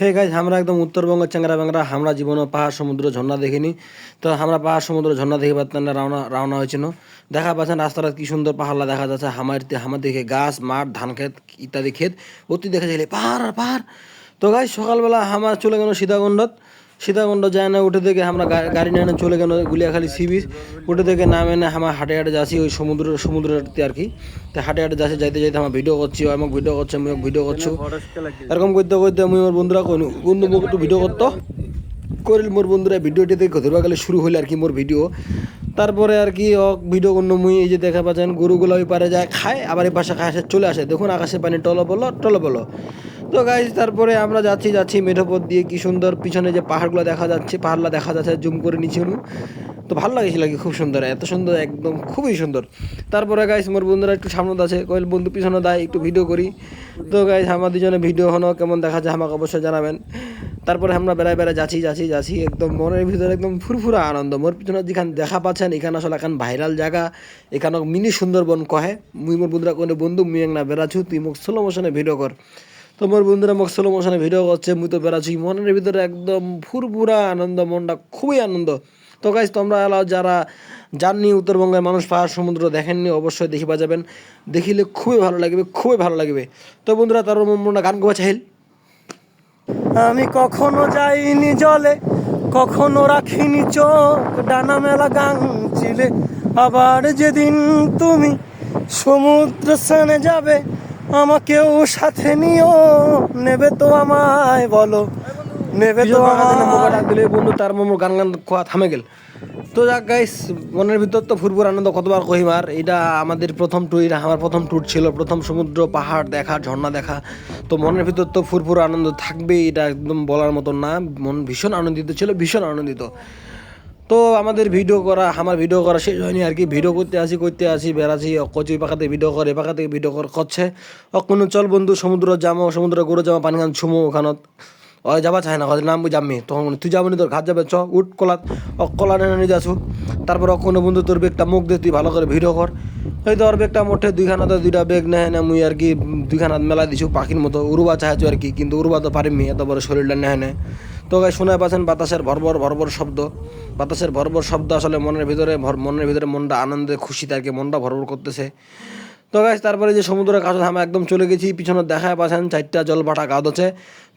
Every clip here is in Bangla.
হে গাইজ আমরা একদম উত্তরবঙ্গের চ্যাংরা ব্যাংরা আমরা জীবনে পাহাড় সমুদ্র ঝর্ণা দেখিনি। তো আমরা পাহাড় সমুদ্র ঝর্ণা দেখে পারতাম না, রওনা হয়েছিল। দেখা পাচ্ছেন রাস্তাটা কি সুন্দর পাহাড়লা দেখা যাচ্ছে, আমার দিকে গাছ মাঠ ধান ক্ষেত ইত্যাদি ক্ষেত অতি দেখা যায় পাহাড় আর পাহাড়। তো গাইজ সকালবেলা আমরা চলে গেল সীতাকুণ্ড যায় না, উঠে থেকে আমরা গাড়ি নিয়ে চলে গেল গুলিয়াখালী সি বিচ। উঠে থেকে নামে না আমরা হাটে হাটে যাচ্ছি ওই সমুদ্রতে আর কি। তো হাটে হাটে যাচ্ছি, যাইতে যাইতে আমার ভিডিও করছি, আমাকে ভিডিও করছে আমি ভিডিও করছো, এরকম করতে করতে আমি আমার বন্ধুরা বন্ধু মুখ একটু ভিডিও করতো করিল মোর বন্ধুরা ভিডিওটি দেখে ধরবা গেলে শুরু হইলে আর কি মোর ভিডিও। তারপরে আর কি ভিডিও করলো মুই এই যে দেখা পাচ্ছেন গরুগুলো ওই পারে যায় খায়, আবার এই পাশে খায় চলে আসে, দেখুন আকাশে পানি টলো বলো। তো গাইজ তারপরে আমরা যাচ্ছি মেঠোপথ দিয়ে, কি সুন্দর পিছনে যে পাহাড়গুলো দেখা যাচ্ছে জুম করে নিচে। তো ভালো লাগেছিল কি, খুব সুন্দর, এত সুন্দর একদম খুবই সুন্দর। তারপরে গাইজ মোর বন্ধুরা একটু সামনে আছে, কইল বন্ধু পিছনে দেয় একটু ভিডিও করি। তো গাইজ আমার দুজনে ভিডিও হলো কেমন দেখা যায় আমাকে অবশ্যই জানাবেন। তারপরে আমরা বেড়ায় যাচ্ছি একদম মনের ভিতরে একদম ফুরফুরা আনন্দ। মোর পিছনে যেখানে দেখা পাচ্ছেন এখানে আসলে এখন ভাইরাল জায়গা, এখানে মিনি সুন্দরবন কহে। মুই মোর বন্ধুরা কোনো বন্ধু মুই এক না বেড়াছু, তুই মোক স্লো মোশনে ভিডিও কর। তো মোর বন্ধুরা মোক স্লো মোশনে ভিডিও করছে, মুই তো বেড়াচ্ছি মনের ভিতরে একদম ফুরফুরা আনন্দ, মনটা খুবই আনন্দ। তো গাইজ তোমরা যারা জাননি উত্তরবঙ্গের মানুষ পাহাড় সমুদ্র দেখেননি অবশ্যই দেখিবা যাবেন, দেখিলে খুবই ভালো লাগবে। তো বন্ধুরা তার মনটা গান গোয়া চাইল। আমি কখনো যাইনি জলে, কখনো রাখিনি চোখ, ডানা মেলা গাং ছিলে, আবার যেদিন তুমি সমুদ্র স্নানে যাবে আমাকেও সাথে নিও, নেবে তো আমায় বলো, নেবে তো আমায় দিলে বন্ধু তার মোমো গান খোয়া থামে গেল। তো যাক গাইস মনের ভিতর তো ফুরফুর আনন্দ কতবার কহিমার, এটা আমাদের প্রথম ট্যুর, এটা আমার প্রথম ট্যুর ছিল, প্রথম সমুদ্র পাহাড় দেখা ঝর্ণা দেখা। তো মনের ভিতর তো ফুরফুর আনন্দ থাকবেই, এটা একদম বলার মতন না, মন ভীষণ আনন্দিত ছিল, ভীষণ আনন্দিত। তো আমার ভিডিও করা শেষ হয়নি আর কি, ভিডিও করতে আসি বেড়াচ্ছি কচি পাখাতে ভিডিও করে এ থেকে ভিডিও করছে কোনো চল বন্ধু সমুদ্র গরু জামা পানি খান ছুমো ওখানত ওই যাবা চায় না নাম যাবি তখন তুই যাবনি, তোর ঘাট যাবে চ উঠ কলা নিয়ে যাচ্ছু। তারপর কোনো বন্ধু তোর বেগটা মুখ দে, তুই ভালো করে ভিডিও কর। এই তো ওর বেগটা মোটে দুইটা বেগ নেয় না, মুই আর কি দুইখানাত মেলা দিছু পাখির মতো উড়বা চাইছো আর কি, কিন্তু উড়বা তো পারিনি, এত বড় শরীরটা নেয়। তো গাই শোনা পাচ্ছেন বাতাসের ভরভর শব্দ আসলে মনের ভিতরে মনটা আনন্দে খুশিতে আর কি মনটা ভরভর করতেছে। তো গাইস তারপরে যে সমুদ্রের কাছে আমরা একদম চলে গেছি, পিছনে দেখায় পাচ্ছেন 4টা জলপাটা গাদ আছে।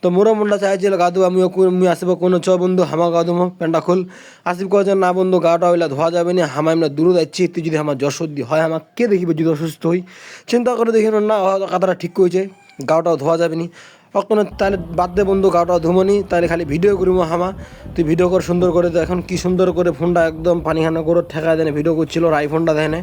তো মোরা মনটা চাইছিল গাদু আমি আসব কোনো চ বন্ধু হামা গাদু প্যান্টা খুল। আসিফ কয়েছেন না বন্ধু গাটা হইলে ধোয়া যাবে না, হামা এমনি দূরে যাচ্ছি, তুই যদি আমার জ্বর সর্দি হয় আমাকে কে দেখিবে যদি অসুস্থ হই। চিন্তা করে দেখি না কথাটা ঠিক করেছে, গাওটাও ধোয়া যাবে নি কখনো, তাহলে বাদ দে বন্ধু গাওটাও ধুমনি, তাহলে খালি ভিডিও করিব হামা, তুই ভিডিও কর সুন্দর করে। তো এখন কি সুন্দর করে ফোনটা একদম পানিখানা করে ঠেকা দেনে ভিডিও করছিল, আইফোনটা দেখেনে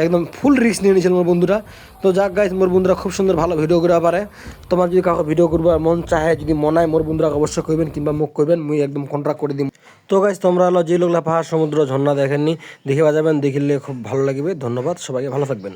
একদম ফুল রিস্ক নিয়ে নিয়েছিল মোর বন্ধুরা। তো যাক গাইজ মোর বন্ধুরা খুব সুন্দর ভালো ভিডিও করে পারে, তোমার যদি কাউকে ভিডিও করবো মন চাহে যদি মনায় মোর বন্ধুরা অবশ্যই কইবেন কিংবা মুখ কইবেন, মুই একদম কন্ট্রাক্ট করে দিই। তো গাইজ তোমরা হলো যে লোকলা পাহাড় সমুদ্র ঝর্ণা দেখেননি দেখিবা যাবেন, দেখিলে খুব ভালো লাগবে। ধন্যবাদ, সবাইকে ভালো থাকবেন।